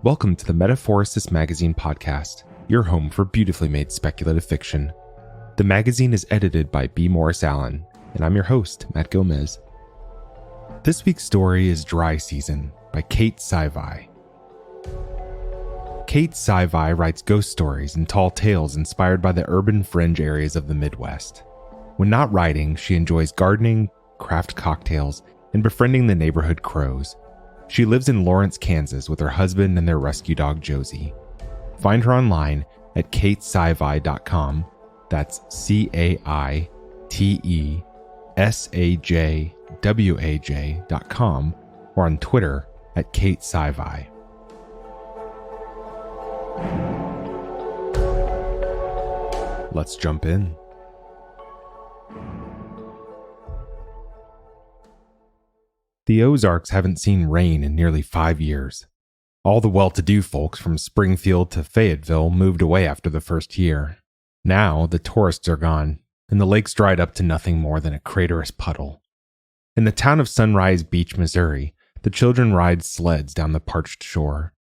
Welcome to the Metaphorosis magazine podcast, your home for beautifully made speculative fiction. The magazine is edited by B. Morris Allen, and I'm your host, Matt Gomez. This week's story is Dry Season by Caite Sajwaj. Caite Sajwaj writes ghost stories and tall tales inspired by the urban fringe areas of the Midwest. When not writing, she enjoys gardening, craft cocktails, and befriending the neighborhood crows. She lives in Lawrence, Kansas with her husband and their rescue dog Josie. Find her online at caitesajwaj.com. That's CAITESAJWAJ.com, or on Twitter at Caite Sajwaj. Let's jump in. The Ozarks haven't seen rain in nearly 5 years. All the well-to-do folks from Springfield to Fayetteville moved away after the first year. Now, the tourists are gone, and the lake's dried up to nothing more than a craterous puddle. In the town of Sunrise Beach, Missouri, the children ride sleds down the parched shore.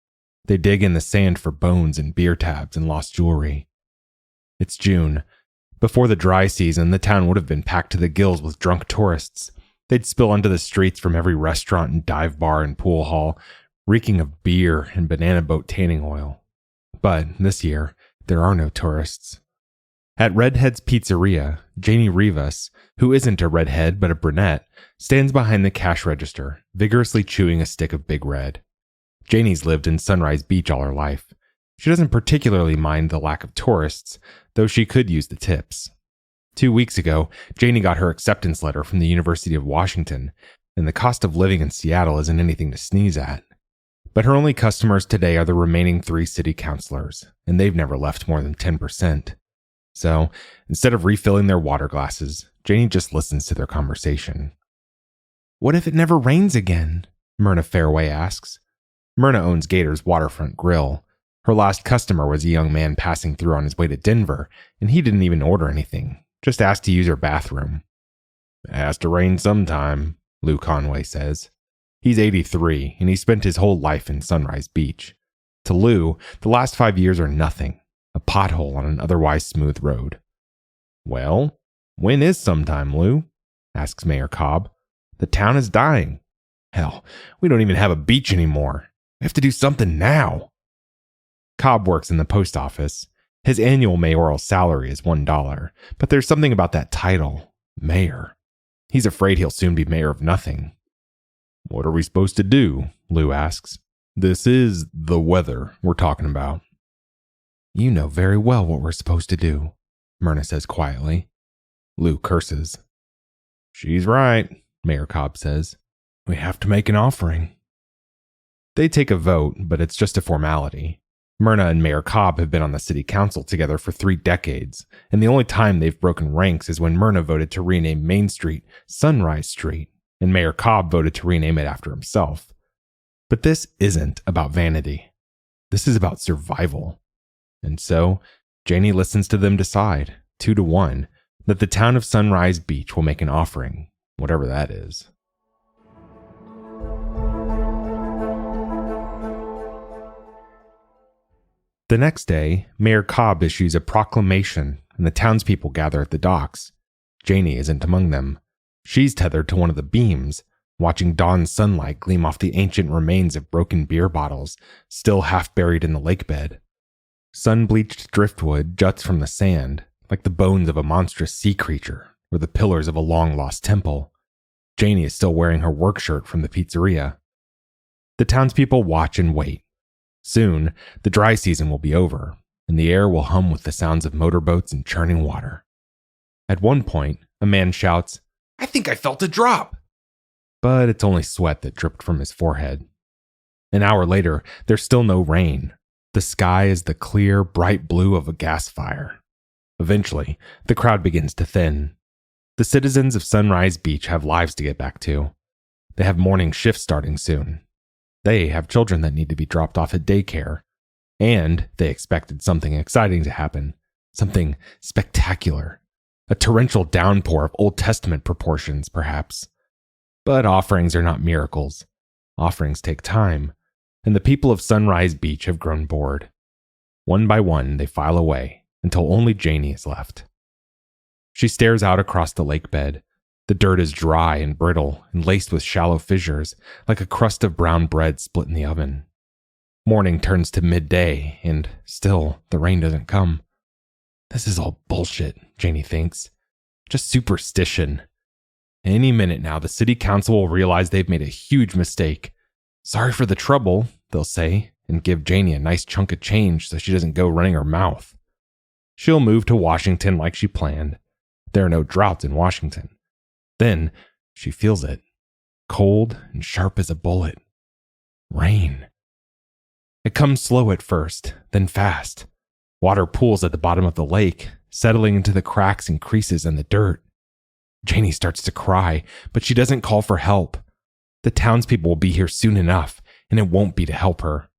They dig in the sand for bones and beer tabs and lost jewelry. It's June. Before the dry season, the town would have been packed to the gills with drunk tourists. They'd spill onto the streets from every restaurant and dive bar and pool hall, reeking of beer and banana boat tanning oil. But this year, there are no tourists. At Redhead's Pizzeria, Janie Rivas, who isn't a redhead but a brunette, stands behind the cash register, vigorously chewing a stick of Big Red. Janie's lived in Sunrise Beach all her life. She doesn't particularly mind the lack of tourists, though she could use the tips. 2 weeks ago, Janie got her acceptance letter from the University of Washington, and the cost of living in Seattle isn't anything to sneeze at. But her only customers today are the remaining 3 city councilors, and they've never left more than 10%. So, instead of refilling their water glasses, Janie just listens to their conversation. "What if it never rains again?" Myrna Fairway asks. Myrna owns Gator's Waterfront Grill. Her last customer was a young man passing through on his way to Denver, and he didn't even order anything. Just asked to use her bathroom. "It has to rain sometime," Lou Conway says. He's 83, and he spent his whole life in Sunrise Beach. To Lou, the last 5 years are nothing, a pothole on an otherwise smooth road. "Well, when is sometime, Lou?" asks Mayor Cobb. "The town is dying. Hell, we don't even have a beach anymore. We have to do something now." Cobb works in the post office. His annual mayoral salary is $1, but there's something about that title, mayor. He's afraid he'll soon be mayor of nothing. "What are we supposed to do?" Lou asks. "This is the weather we're talking about." "You know very well what we're supposed to do," Myrna says quietly. Lou curses. "She's right," Mayor Cobb says. "We have to make an offering." They take a vote, but it's just a formality. Myrna and Mayor Cobb have been on the city council together for 3 decades, and the only time they've broken ranks is when Myrna voted to rename Main Street Sunrise Street, and Mayor Cobb voted to rename it after himself. But this isn't about vanity. This is about survival. And so, Janie listens to them decide, 2-1, that the town of Sunrise Beach will make an offering, whatever that is. The next day, Mayor Cobb issues a proclamation, and the townspeople gather at the docks. Janie isn't among them. She's tethered to one of the beams, watching dawn sunlight gleam off the ancient remains of broken beer bottles, still half buried in the lake bed. Sun-bleached driftwood juts from the sand, like the bones of a monstrous sea creature, or the pillars of a long-lost temple. Janie is still wearing her work shirt from the pizzeria. The townspeople watch and wait. Soon, the dry season will be over, and the air will hum with the sounds of motorboats and churning water. At one point, a man shouts, "I think I felt a drop!" But it's only sweat that dripped from his forehead. An hour later, there's still no rain. The sky is the clear, bright blue of a gas fire. Eventually, the crowd begins to thin. The citizens of Sunrise Beach have lives to get back to. They have morning shifts starting soon. They have children that need to be dropped off at daycare. And they expected something exciting to happen. Something spectacular. A torrential downpour of Old Testament proportions, perhaps. But offerings are not miracles. Offerings take time. and the people of Sunrise Beach have grown bored. One by one, they file away until only Janie is left. She stares out across the lake bed. The dirt is dry and brittle and laced with shallow fissures, like a crust of brown bread split in the oven. Morning turns to midday, and still the rain doesn't come. This is all bullshit, Janie thinks. Just superstition. Any minute now, the city council will realize they've made a huge mistake. Sorry for the trouble, they'll say, and give Janie a nice chunk of change so she doesn't go running her mouth. She'll move to Washington like she planned. There are no droughts in Washington. Then she feels it, cold and sharp as a bullet. Rain. It comes slow at first, then fast. Water pools at the bottom of the lake, settling into the cracks and creases in the dirt. Janie starts to cry, but she doesn't call for help. The townspeople will be here soon enough, and it won't be to help her.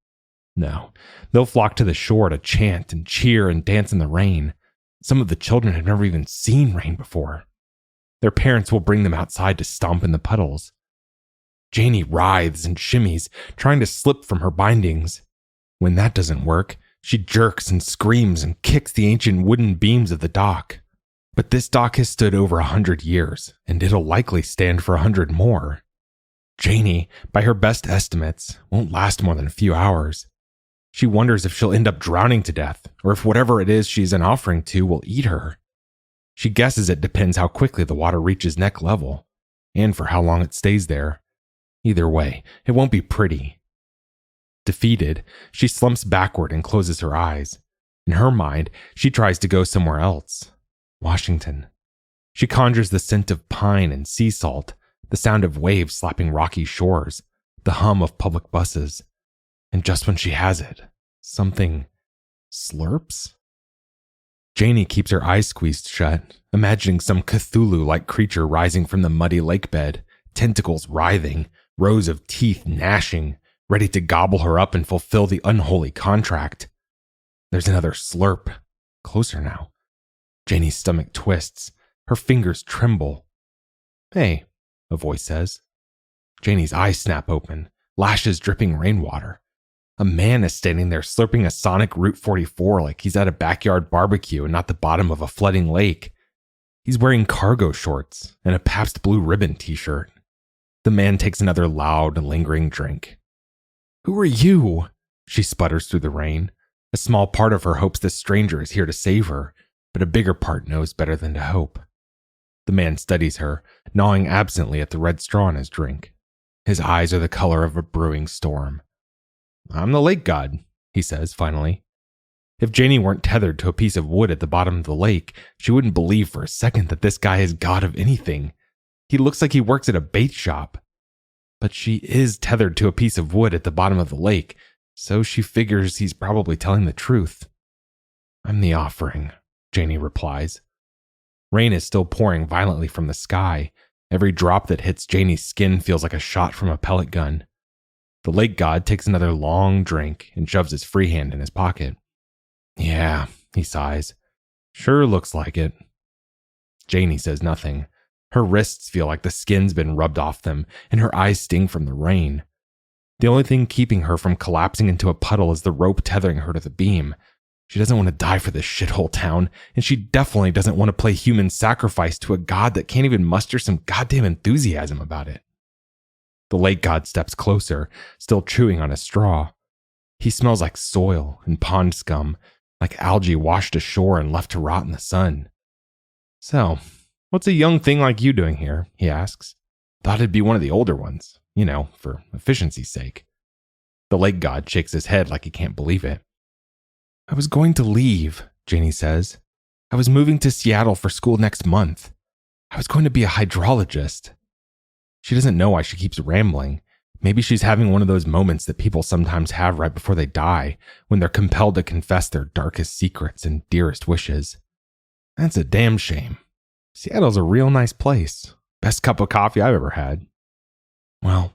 No, they'll flock to the shore to chant and cheer and dance in the rain. Some of the children have never even seen rain before. Their parents will bring them outside to stomp in the puddles. Janie writhes and shimmies, trying to slip from her bindings. When that doesn't work, she jerks and screams and kicks the ancient wooden beams of the dock. But this dock has stood over 100 years, and it'll likely stand for 100 more. Janie, by her best estimates, won't last more than a few hours. She wonders if she'll end up drowning to death, or if whatever it is she's an offering to will eat her. She guesses it depends how quickly the water reaches neck level, and for how long it stays there. Either way, it won't be pretty. Defeated, she slumps backward and closes her eyes. In her mind, she tries to go somewhere else. Washington. She conjures the scent of pine and sea salt, the sound of waves slapping rocky shores, the hum of public buses. And just when she has it, something slurps? Janie keeps her eyes squeezed shut, imagining some Cthulhu-like creature rising from the muddy lake bed, tentacles writhing, rows of teeth gnashing, ready to gobble her up and fulfill the unholy contract. There's another slurp, closer now. Janie's stomach twists, her fingers tremble. "Hey," a voice says. Janie's eyes snap open, lashes dripping rainwater. A man is standing there slurping a Sonic Route 44 like he's at a backyard barbecue and not the bottom of a flooding lake. He's wearing cargo shorts and a Pabst Blue Ribbon t-shirt. The man takes another loud, lingering drink. "Who are you?" she sputters through the rain. A small part of her hopes this stranger is here to save her, but a bigger part knows better than to hope. The man studies her, gnawing absently at the red straw in his drink. His eyes are the color of a brewing storm. "I'm the lake god," he says finally. If Janie weren't tethered to a piece of wood at the bottom of the lake, she wouldn't believe for a second that this guy is god of anything. He looks like he works at a bait shop. But she is tethered to a piece of wood at the bottom of the lake, so she figures he's probably telling the truth. "I'm the offering," Janie replies. Rain is still pouring violently from the sky. Every drop that hits Janie's skin feels like a shot from a pellet gun. The lake god takes another long drink and shoves his free hand in his pocket. "Yeah," he sighs. "Sure looks like it." Janie says nothing. Her wrists feel like the skin's been rubbed off them, and her eyes sting from the rain. The only thing keeping her from collapsing into a puddle is the rope tethering her to the beam. She doesn't want to die for this shithole town, and she definitely doesn't want to play human sacrifice to a god that can't even muster some goddamn enthusiasm about it. The lake god steps closer, still chewing on a straw. He smells like soil and pond scum, like algae washed ashore and left to rot in the sun. "So, what's a young thing like you doing here?" he asks. "Thought it'd be one of the older ones, for efficiency's sake." The lake god shakes his head like he can't believe it. "I was going to leave," Janie says. "I was moving to Seattle for school next month. I was going to be a hydrologist." She doesn't know why she keeps rambling. Maybe she's having one of those moments that people sometimes have right before they die, when they're compelled to confess their darkest secrets and dearest wishes. That's a damn shame. Seattle's a real nice place. Best cup of coffee I've ever had. "Well,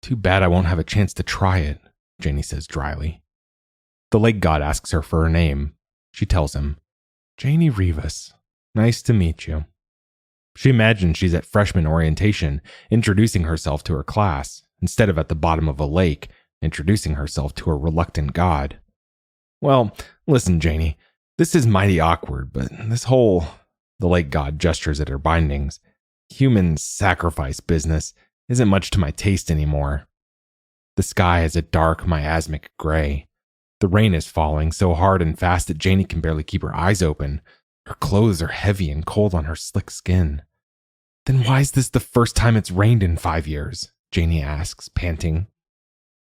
too bad I won't have a chance to try it," Janie says dryly. The lake god asks her for her name. She tells him, "Janie Rivas. Nice to meet you." She imagines she's at freshman orientation, introducing herself to her class, instead of at the bottom of a lake, introducing herself to her reluctant god. Well, listen, Janie, this is mighty awkward, but the lake god gestures at her bindings, human sacrifice business isn't much to my taste anymore. The sky is a dark, miasmic gray. The rain is falling so hard and fast that Janie can barely keep her eyes open. Her clothes are heavy and cold on her slick skin. Then why is this the first time it's rained in 5 years? Janie asks, panting.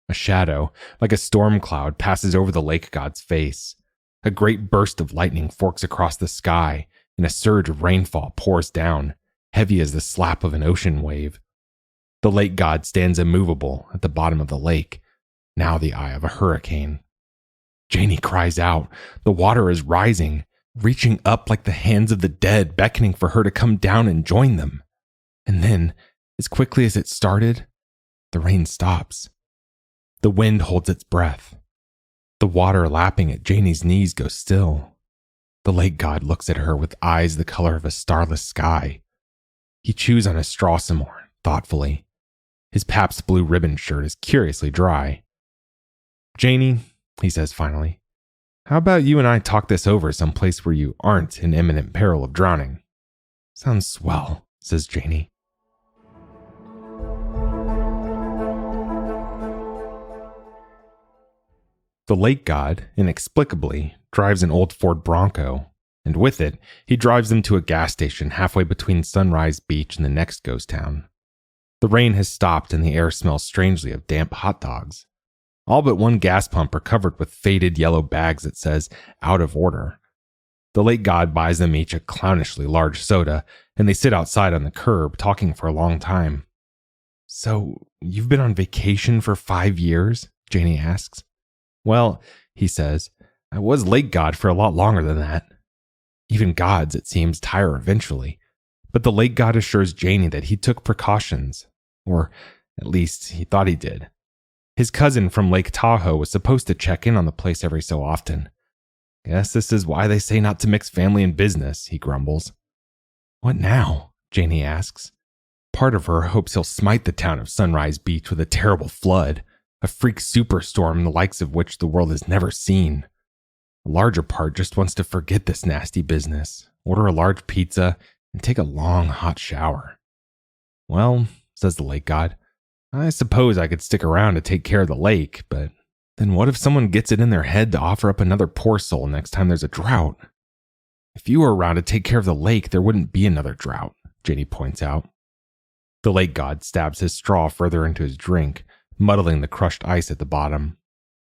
A shadow, like a storm cloud, passes over the lake god's face. A great burst of lightning forks across the sky, and a surge of rainfall pours down, heavy as the slap of an ocean wave. The lake god stands immovable at the bottom of the lake, now the eye of a hurricane. Janie cries out. The water is rising, reaching up like the hands of the dead, beckoning for her to come down and join them. And then, as quickly as it started, the rain stops. The wind holds its breath. The water lapping at Janie's knees goes still. The lake god looks at her with eyes the color of a starless sky. He chews on a straw some more, thoughtfully. His Pabst Blue Ribbon shirt is curiously dry. Janie, he says finally, how about you and I talk this over someplace where you aren't in imminent peril of drowning? Sounds swell, says Janie. The lake god, inexplicably, drives an old Ford Bronco, and with it, he drives them to a gas station halfway between Sunrise Beach and the next ghost town. The rain has stopped and the air smells strangely of damp hot dogs. All but one gas pump are covered with faded yellow bags that says, out of order. The lake god buys them each a clownishly large soda, and they sit outside on the curb talking for a long time. So, you've been on vacation for 5 years? Janie asks. Well, he says, I was lake god for a lot longer than that. Even gods, it seems, tire eventually. But the lake god assures Janie that he took precautions. Or, at least, he thought he did. His cousin from Lake Tahoe was supposed to check in on the place every so often. Guess this is why they say not to mix family and business, he grumbles. What now? Janie asks. Part of her hopes he'll smite the town of Sunrise Beach with a terrible flood, a freak superstorm the likes of which the world has never seen. A larger part just wants to forget this nasty business, order a large pizza, and take a long hot shower. Well, says the lake god, I suppose I could stick around to take care of the lake, but then what if someone gets it in their head to offer up another poor soul next time there's a drought? If you were around to take care of the lake, there wouldn't be another drought, Janie points out. The lake god stabs his straw further into his drink, muddling the crushed ice at the bottom.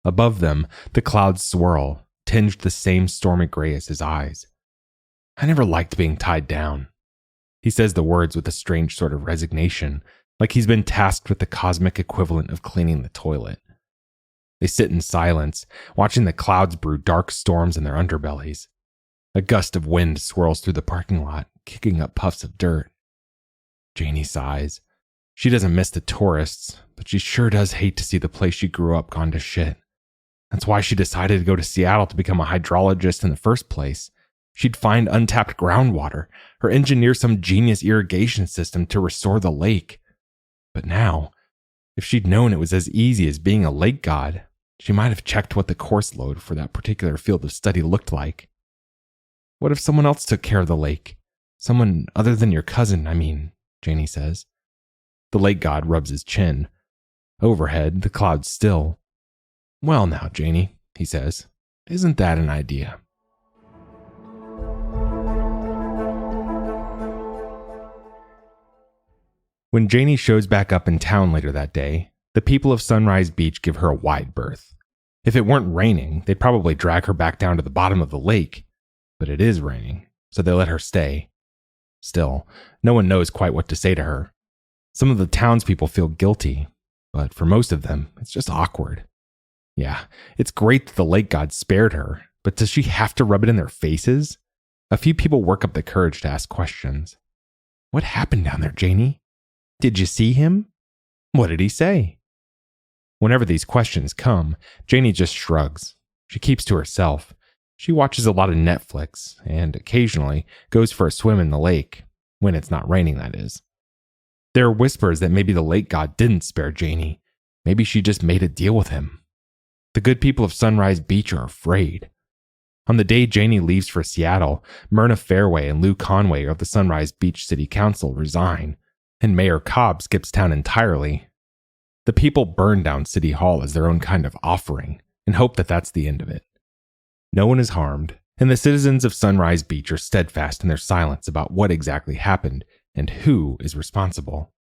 Above them, the clouds swirl, tinged the same stormy gray as his eyes. I never liked being tied down. He says the words with a strange sort of resignation, like he's been tasked with the cosmic equivalent of cleaning the toilet. They sit in silence, watching the clouds brew dark storms in their underbellies. A gust of wind swirls through the parking lot, kicking up puffs of dirt. Janie sighs. She doesn't miss the tourists, but she sure does hate to see the place she grew up gone to shit. That's why she decided to go to Seattle to become a hydrologist in the first place. She'd find untapped groundwater, or engineer some genius irrigation system to restore the lake. But now, if she'd known it was as easy as being a lake god, she might have checked what the course load for that particular field of study looked like. What if someone else took care of the lake? Someone other than your cousin, I mean, Janie says. The lake god rubs his chin. Overhead, the clouds still. Well now, Janie, he says, isn't that an idea? When Janie shows back up in town later that day, the people of Sunrise Beach give her a wide berth. If it weren't raining, they'd probably drag her back down to the bottom of the lake. But it is raining, so they let her stay. Still, no one knows quite what to say to her. Some of the townspeople feel guilty, but for most of them, it's just awkward. Yeah, it's great that the lake god spared her, but does she have to rub it in their faces? A few people work up the courage to ask questions. What happened down there, Janie? Did you see him? What did he say? Whenever these questions come, Janie just shrugs. She keeps to herself. She watches a lot of Netflix and occasionally goes for a swim in the lake, when it's not raining, that is. There are whispers that maybe the lake god didn't spare Janie. Maybe she just made a deal with him. The good people of Sunrise Beach are afraid. On the day Janie leaves for Seattle, Myrna Fairway and Lou Conway of the Sunrise Beach City Council resign, and Mayor Cobb skips town entirely. The people burn down City Hall as their own kind of offering and hope that that's the end of it. No one is harmed, and the citizens of Sunrise Beach are steadfast in their silence about what exactly happened and who is responsible.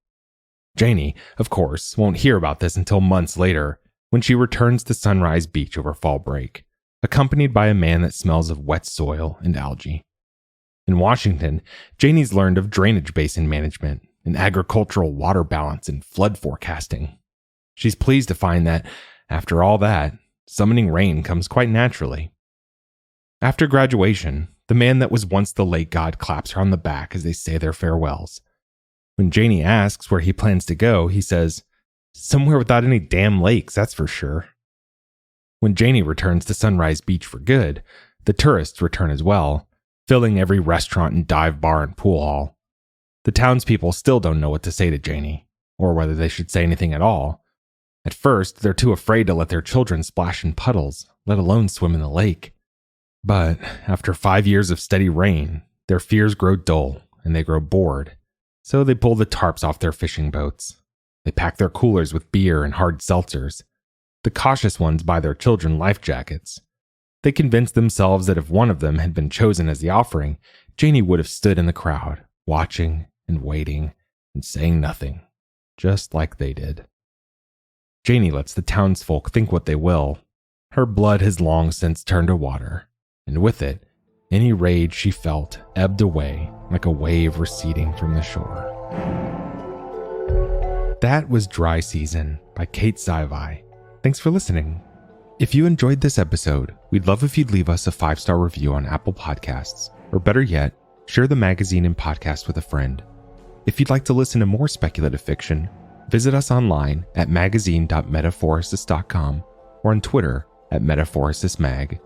Janie, of course, won't hear about this until months later when she returns to Sunrise Beach over fall break, accompanied by a man that smells of wet soil and algae. In Washington, Janie's learned of drainage basin management and agricultural water balance and flood forecasting. She's pleased to find that, after all that, summoning rain comes quite naturally. After graduation, the man that was once the lake god claps her on the back as they say their farewells. When Janie asks where he plans to go, he says, "Somewhere without any damn lakes, that's for sure." When Janie returns to Sunrise Beach for good, the tourists return as well, filling every restaurant and dive bar and pool hall. The townspeople still don't know what to say to Janie, or whether they should say anything at all. At first, they're too afraid to let their children splash in puddles, let alone swim in the lake. But after 5 years of steady rain, their fears grow dull and they grow bored. So they pull the tarps off their fishing boats. They pack their coolers with beer and hard seltzers. The cautious ones buy their children life jackets. They convince themselves that if one of them had been chosen as the offering, Janie would have stood in the crowd, watching and waiting and saying nothing, just like they did. Janie lets the townsfolk think what they will. Her blood has long since turned to water, and with it, any rage she felt ebbed away like a wave receding from the shore. That was Dry Season by Caite Sajwaj. Thanks for listening. If you enjoyed this episode, we'd love if you'd leave us a 5-star review on Apple Podcasts, or better yet, share the magazine and podcast with a friend. If you'd like to listen to more speculative fiction, visit us online at magazine.metaphorosis.com or on Twitter at metaphorosismag.